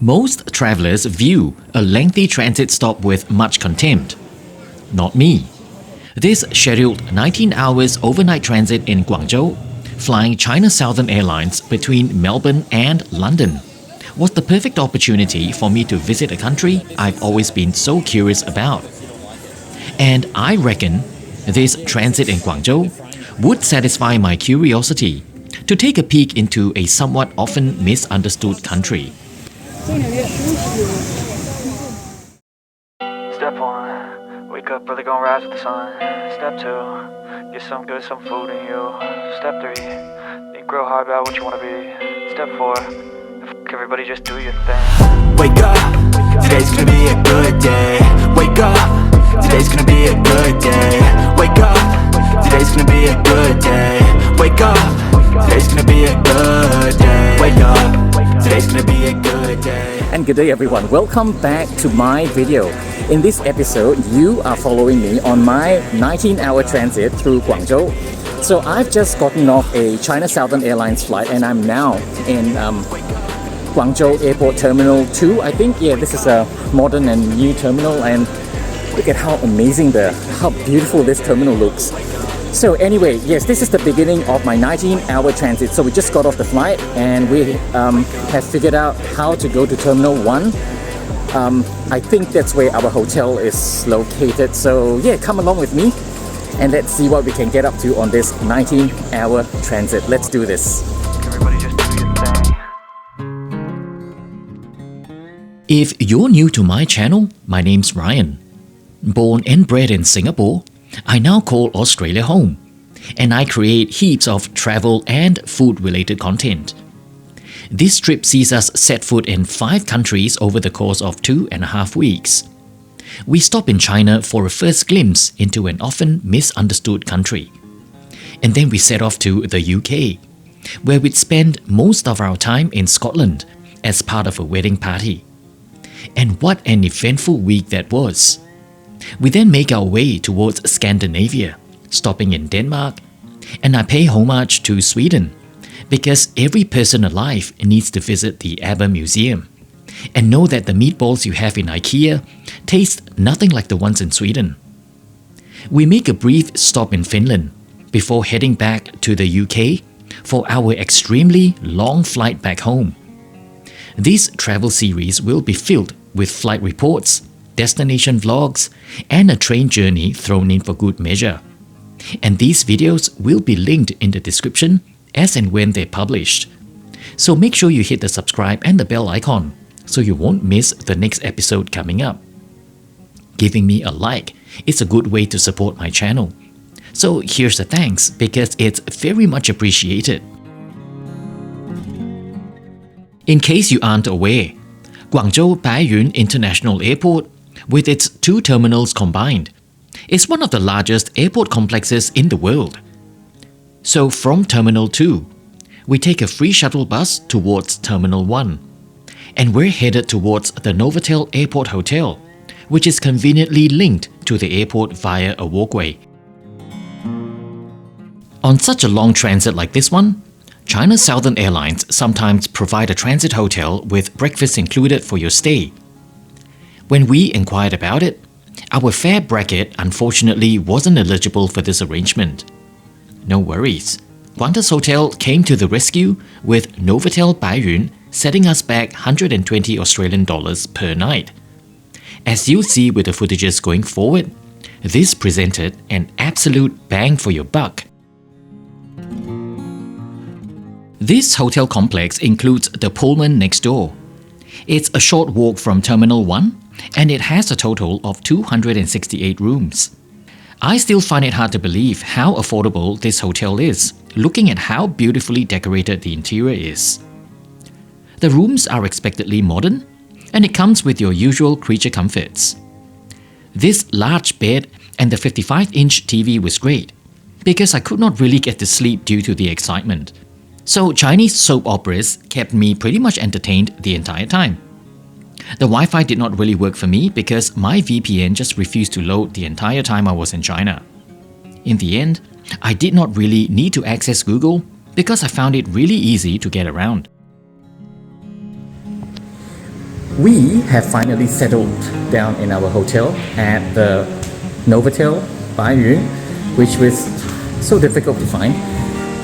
Most travelers view a lengthy transit stop with much contempt. Not me. This scheduled 19 hours overnight transit in Guangzhou, flying China Southern Airlines between Melbourne and London, was the perfect opportunity for me to visit a country I've always been so curious about. And I reckon this transit in Guangzhou would satisfy my curiosity to take a peek into a somewhat often misunderstood country. Step 1, wake up early, gonna rise with the sun. Step 2, get some food in you. Step 3, think real hard about what you wanna be. Step 4, everybody just do your thing. Wake up, today's gonna be a good day. Wake up, today's gonna be a good day. Wake up, today's gonna be a good day. Wake up, today's gonna be a good day. Wake up, today's gonna be a good day. And good day everyone, welcome back to my video. In this episode, you are following me on my 19-hour transit through Guangzhou. So I've just gotten off a China Southern Airlines flight and I'm now in Guangzhou Airport Terminal 2, I think. Yeah, this is a modern and new terminal, and look at how amazing how beautiful this terminal looks. So anyway, yes, this is the beginning of my 19-hour transit. So we just got off the flight and we have figured out how to go to Terminal 1. I think that's where our hotel is located. So yeah, come along with me and let's see what we can get up to on this 19-hour transit. Let's do this. Everybody just do your thing. If you're new to my channel, my name's Ryan. Born and bred in Singapore, I now call Australia home, and I create heaps of travel and food-related content. This trip sees us set foot in 5 countries over the course of 2.5 weeks. We stop in China for a first glimpse into an often misunderstood country. And then we set off to the UK, where we'd spend most of our time in Scotland as part of a wedding party. And what an eventful week that was! We then make our way towards Scandinavia, stopping in Denmark, and I pay homage to Sweden, because every person alive needs to visit the ABBA Museum and know that the meatballs you have in IKEA taste nothing like the ones in Sweden. We make a brief stop in Finland before heading back to the UK for our extremely long flight back home. This travel series will be filled with flight reports, destination vlogs, and a train journey thrown in for good measure. And these videos will be linked in the description as and when they're published. So make sure you hit the subscribe and the bell icon so you won't miss the next episode coming up. Giving me a like is a good way to support my channel. So here's the thanks, because it's very much appreciated. In case you aren't aware, Guangzhou Baiyun International Airport, with its 2 terminals combined, is one of the largest airport complexes in the world. So from Terminal 2, we take a free shuttle bus towards Terminal 1, and we're headed towards the Novotel Airport Hotel, which is conveniently linked to the airport via a walkway. On such a long transit like this one, China Southern Airlines sometimes provide a transit hotel with breakfast included for your stay. When we inquired about it, our fare bracket unfortunately wasn't eligible for this arrangement. No worries, Qantas Hotel came to the rescue with Novotel Baiyun setting us back 120 Australian dollars per night. As you'll see with the footages going forward, this presented an absolute bang for your buck. This hotel complex includes the Pullman next door. It's a short walk from Terminal 1, and it has a total of 268 rooms. I still find it hard to believe how affordable this hotel is, looking at how beautifully decorated the interior is. The rooms are expectedly modern, and it comes with your usual creature comforts. This large bed and the 55-inch TV was great, because I could not really get to sleep due to the excitement. So Chinese soap operas kept me pretty much entertained the entire time. The Wi-Fi did not really work for me because my VPN just refused to load the entire time I was in China. In the end, I did not really need to access Google because I found it really easy to get around. we have finally settled down in our hotel at the Novotel Baiyun, which was so difficult to find.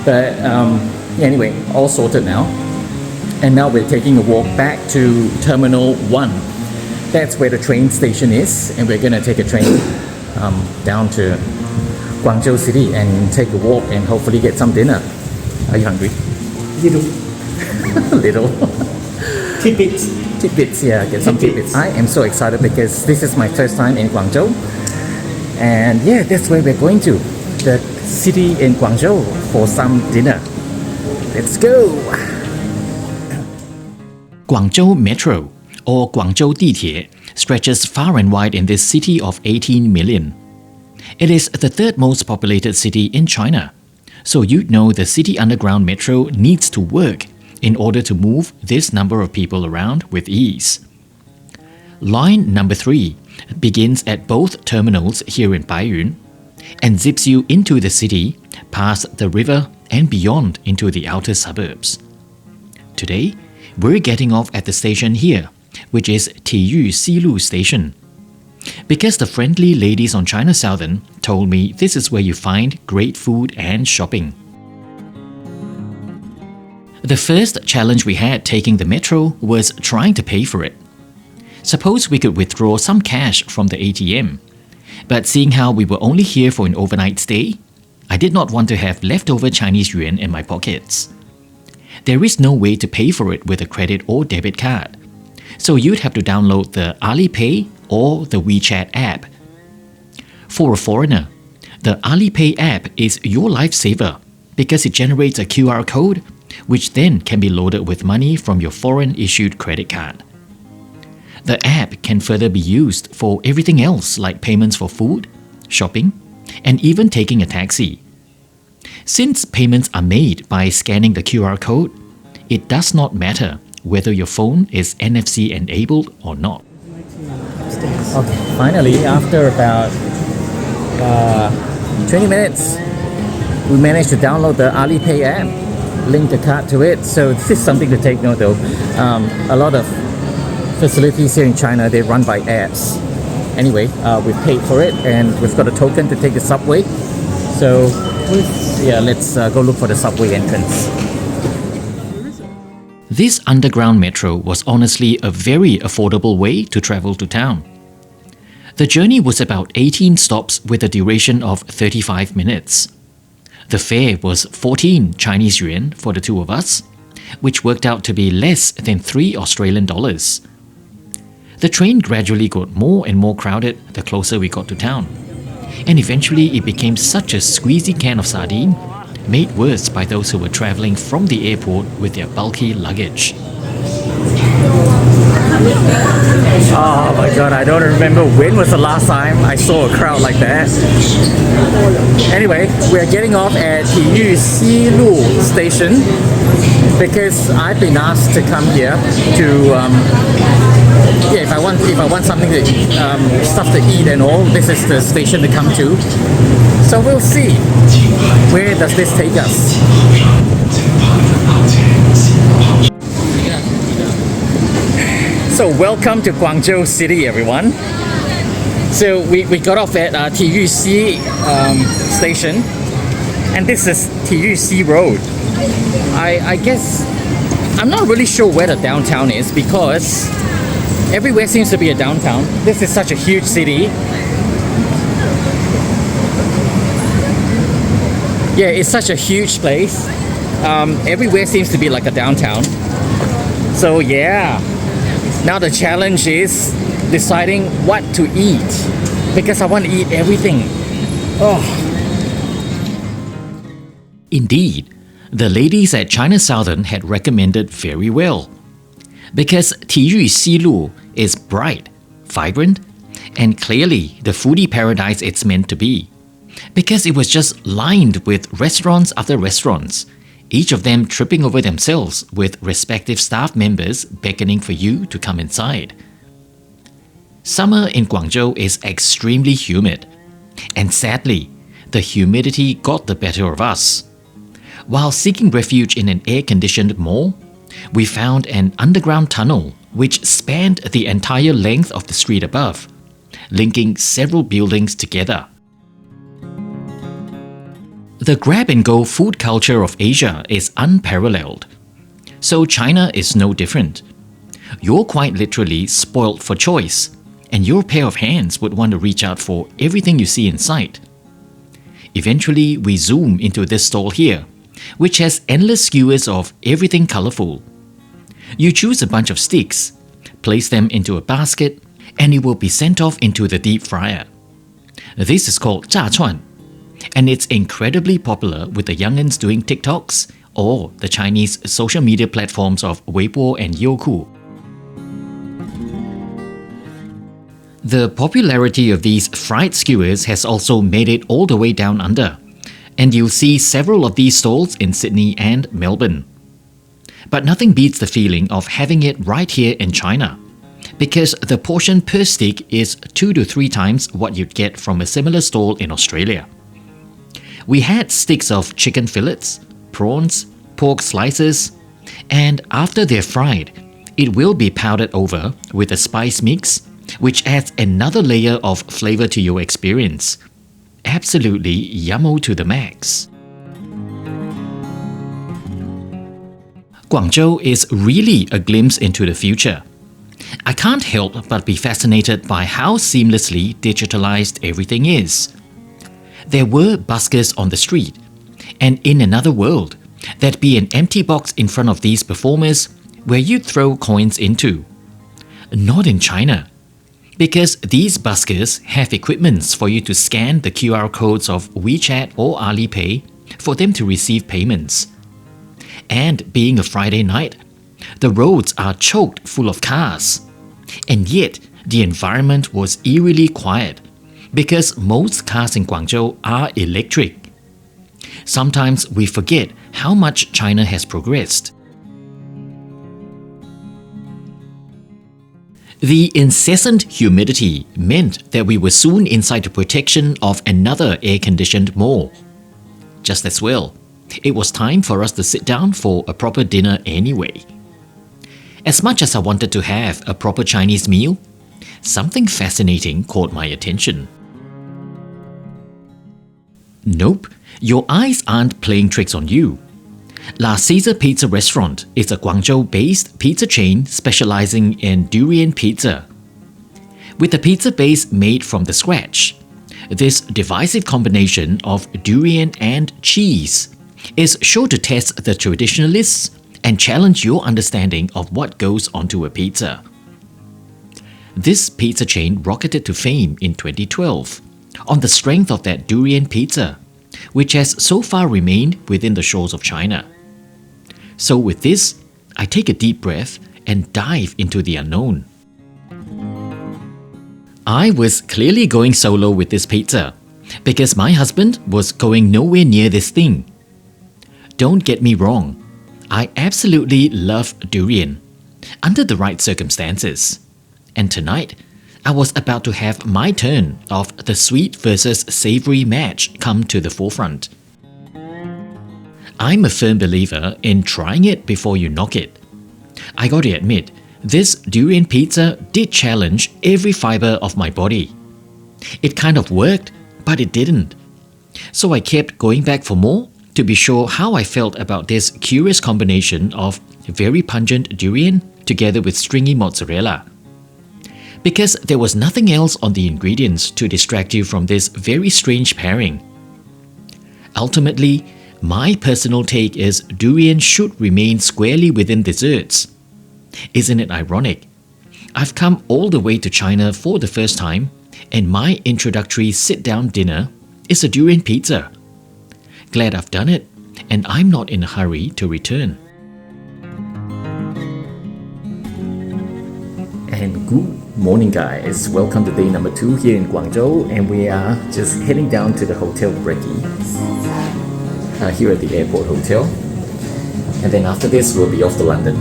But anyway, all sorted now. And now we're taking a walk back to Terminal 1. That's where the train station is, and we're gonna take a train down to Guangzhou City and take a walk and hopefully get some dinner. Are you hungry? Little. Little. Tidbits. Tidbits, yeah, get some tidbits. I am so excited because this is my first time in Guangzhou. And yeah, that's where we're going to. The city in Guangzhou for some dinner. Let's go! Guangzhou Metro, or Guangzhou 地铁, stretches far and wide in this city of 18 million. It is the third most populated city in China, so you'd know the city underground metro needs to work in order to move this number of people around with ease. Line number 3 begins at both terminals here in Baiyun and zips you into the city, past the river and beyond into the outer suburbs. Today, we're getting off at the station here, which is Tiyu Xilu Station. Because the friendly ladies on China Southern told me this is where you find great food and shopping. The first challenge we had taking the metro was trying to pay for it. Suppose we could withdraw some cash from the ATM, but seeing how we were only here for an overnight stay, I did not want to have leftover Chinese yuan in my pockets. There is no way to pay for it with a credit or debit card, so you'd have to download the Alipay or the WeChat app. For a foreigner, the Alipay app is your lifesaver because it generates a QR code which then can be loaded with money from your foreign-issued credit card. The app can further be used for everything else like payments for food, shopping, and even taking a taxi. Since payments are made by scanning the QR code, it does not matter whether your phone is NFC enabled or not. Okay, finally, after about 20 minutes, we managed to download the Alipay app, link the card to it. So this is something to take note of. A lot of facilities here in China, they run by apps. Anyway, we've paid for it and we've got a token to take the subway. So yeah, let's go look for the subway entrance. This underground metro was honestly a very affordable way to travel to town. The journey was about 18 stops with a duration of 35 minutes. The fare was 14 Chinese yuan for the two of us, which worked out to be less than 3 Australian dollars. The train gradually got more and more crowded the closer we got to town, and eventually it became such a squeezy can of sardine, made worse by those who were travelling from the airport with their bulky luggage. Oh my god, I don't remember when was the last time I saw a crowd like that. Anyway, we're getting off at Tiyu Xilu Station because I've been asked to come here to if I want something to eat, stuff to eat and all, this is the station to come to. So we'll see. Where does this take us? So welcome to Guangzhou City, everyone. So we got off at Tiyu Station, and this is Tiyu Road. I guess I'm not really sure where the downtown is because everywhere seems to be a downtown. This is such a huge city. Yeah, it's such a huge place. Everywhere seems to be like a downtown. So yeah, now the challenge is deciding what to eat because I want to eat everything. Oh. Indeed, the ladies at China Southern had recommended very well. Because Tiyu Xilu is bright, vibrant, and clearly the foodie paradise it's meant to be. Because it was just lined with restaurants after restaurants, each of them tripping over themselves with respective staff members beckoning for you to come inside. Summer in Guangzhou is extremely humid, and sadly, the humidity got the better of us. While seeking refuge in an air-conditioned mall, We found an underground tunnel which spanned the entire length of the street above, linking several buildings together. The grab-and-go food culture of Asia is unparalleled. So China is no different. You're quite literally spoilt for choice, and your pair of hands would want to reach out for everything you see in sight. Eventually, we zoom into this stall here, which has endless skewers of everything colourful. You choose a bunch of sticks, place them into a basket, and it will be sent off into the deep fryer. This is called 炸串, and it's incredibly popular with the youngins doing TikToks or the Chinese social media platforms of Weibo and Youku. The popularity of these fried skewers has also made it all the way down under, and you'll see several of these stalls in Sydney and Melbourne. But nothing beats the feeling of having it right here in China, because the portion per stick is 2 to 3 times what you'd get from a similar stall in Australia. We had sticks of chicken fillets, prawns, pork slices, and after they're fried, it will be powdered over with a spice mix, which adds another layer of flavor to your experience. Absolutely yummo to the max. Guangzhou is really a glimpse into the future. I can't help but be fascinated by how seamlessly digitalized everything is. There were buskers on the street, and in another world, there'd be an empty box in front of these performers where you'd throw coins into. Not in China, because these buskers have equipments for you to scan the QR codes of WeChat or Alipay for them to receive payments. And being a Friday night, the roads are choked full of cars. And yet, the environment was eerily quiet because most cars in Guangzhou are electric. Sometimes we forget how much China has progressed. The incessant humidity meant that we were soon inside the protection of another air-conditioned mall. Just as well, it was time for us to sit down for a proper dinner anyway. As much as I wanted to have a proper Chinese meal, something fascinating caught my attention. Nope, your eyes aren't playing tricks on you. La Caesar Pizza Restaurant is a Guangzhou-based pizza chain specializing in durian pizza. With a pizza base made from the scratch, this divisive combination of durian and cheese is sure to test the traditionalists and challenge your understanding of what goes onto a pizza. This pizza chain rocketed to fame in 2012 on the strength of that durian pizza, which has so far remained within the shores of China. So with this, I take a deep breath and dive into the unknown. I was clearly going solo with this pizza because my husband was going nowhere near this thing. Don't get me wrong, I absolutely love durian, under the right circumstances. And tonight, I was about to have my turn of the sweet versus savory match come to the forefront. I'm a firm believer in trying it before you knock it. I gotta admit, this durian pizza did challenge every fiber of my body. It kind of worked, but it didn't. So I kept going back for more to be sure how I felt about this curious combination of very pungent durian together with stringy mozzarella. Because there was nothing else on the ingredients to distract you from this very strange pairing. Ultimately, my personal take is durian should remain squarely within desserts. Isn't it ironic? I've come all the way to China for the first time, and my introductory sit-down dinner is a durian pizza. Glad I've done it, and I'm not in a hurry to return. And good morning guys, welcome to day number 2 here in Guangzhou, and we are just heading down to the Hotel Brekkie here at the airport hotel, and then after this we'll be off to London.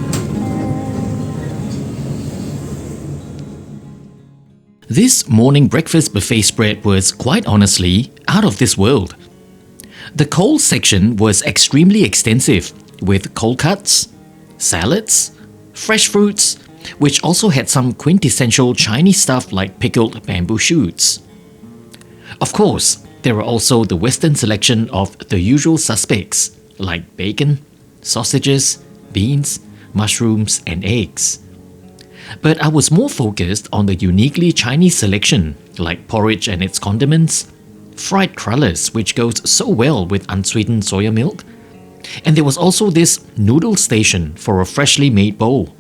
This morning breakfast buffet spread was quite honestly out of this world. The cold section was extremely extensive with cold cuts, salads, fresh fruits, which also had some quintessential Chinese stuff like pickled bamboo shoots. Of course, there were also the Western selection of the usual suspects like bacon, sausages, beans, mushrooms, and eggs. But I was more focused on the uniquely Chinese selection like porridge and its condiments, fried crullers which goes so well with unsweetened soya milk, and there was also this noodle station for a freshly made bowl.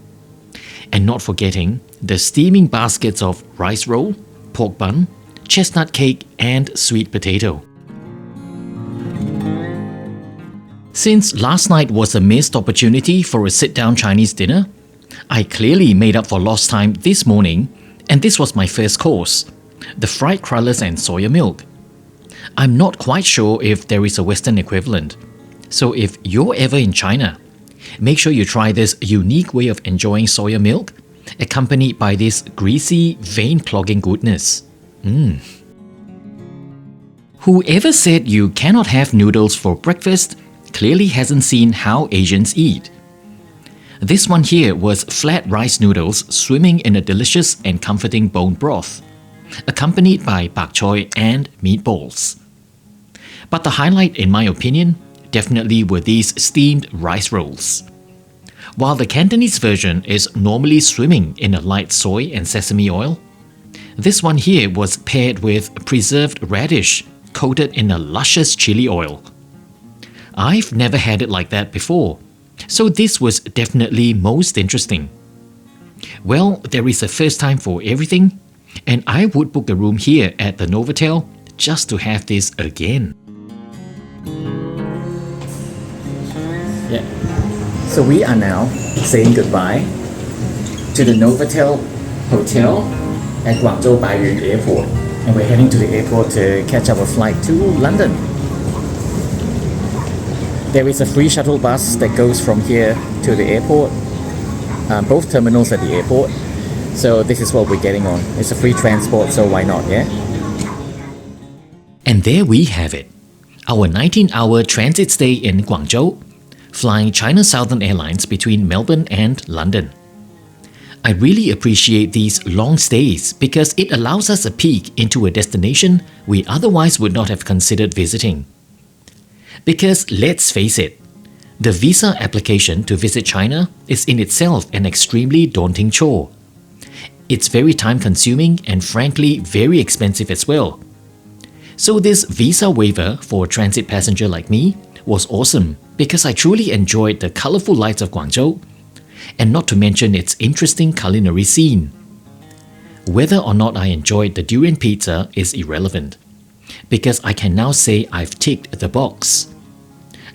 And not forgetting the steaming baskets of rice roll, pork bun, chestnut cake, and sweet potato. Since last night was a missed opportunity for a sit-down Chinese dinner, I clearly made up for lost time this morning, and this was my first course, the fried crullers and soya milk. I'm not quite sure if there is a Western equivalent, so if you're ever in China, make sure you try this unique way of enjoying soya milk, accompanied by this greasy, vein-clogging goodness. Whoever said you cannot have noodles for breakfast clearly hasn't seen how Asians eat. This one here was flat rice noodles swimming in a delicious and comforting bone broth, accompanied by bak choy and meatballs. But the highlight, in my opinion, definitely were these steamed rice rolls. While the Cantonese version is normally swimming in a light soy and sesame oil, this one here was paired with preserved radish coated in a luscious chili oil. I've never had it like that before, so this was definitely most interesting. Well, there is a first time for everything, and I would book a room here at the Novotel just to have this again. Yeah. So we are now saying goodbye to the Novotel Hotel at Guangzhou Baiyun Airport, and we're heading to the airport to catch our flight to London. There is a free shuttle bus that goes from here to the airport, both terminals at the airport. So this is what we're getting on. It's a free transport, so why not, yeah? And there we have it, our 19-hour transit stay in Guangzhou, flying China Southern Airlines between Melbourne and London. I really appreciate these long stays because it allows us a peek into a destination we otherwise would not have considered visiting. Because let's face it, the visa application to visit China is in itself an extremely daunting chore. It's very time-consuming and frankly very expensive as well. So this visa waiver for a transit passenger like me was awesome because I truly enjoyed the colourful lights of Guangzhou, and not to mention its interesting culinary scene. Whether or not I enjoyed the durian pizza is irrelevant, because I can now say I've ticked the box.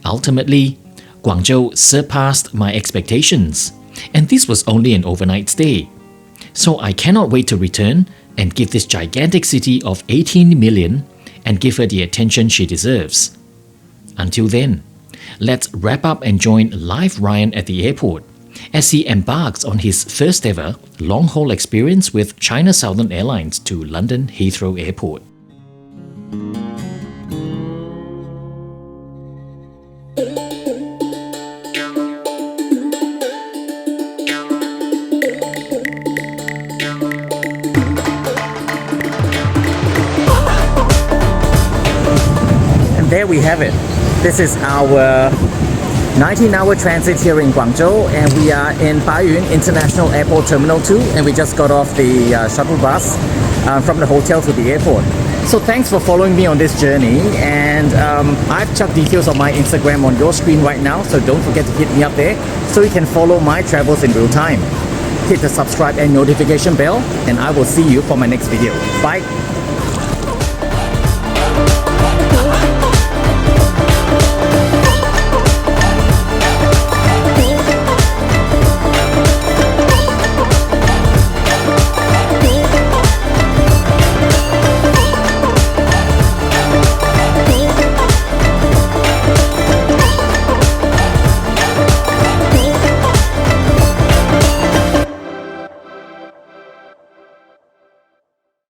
Ultimately, Guangzhou surpassed my expectations, and this was only an overnight stay. So I cannot wait to return and give this gigantic city of 18 million and give her the attention she deserves. Until then, let's wrap up and join live Ryan at the airport as he embarks on his first ever long-haul experience with China Southern Airlines to London Heathrow Airport. There we have it. This is our 19-hour transit here in Guangzhou, and we are in Baiyun International Airport Terminal 2, and we just got off the shuttle bus from the hotel to the airport. So thanks for following me on this journey, and I've chucked details of my Instagram on your screen right now, so don't forget to hit me up there so you can follow my travels in real time. Hit the subscribe and notification bell, and I will see you for my next video. Bye!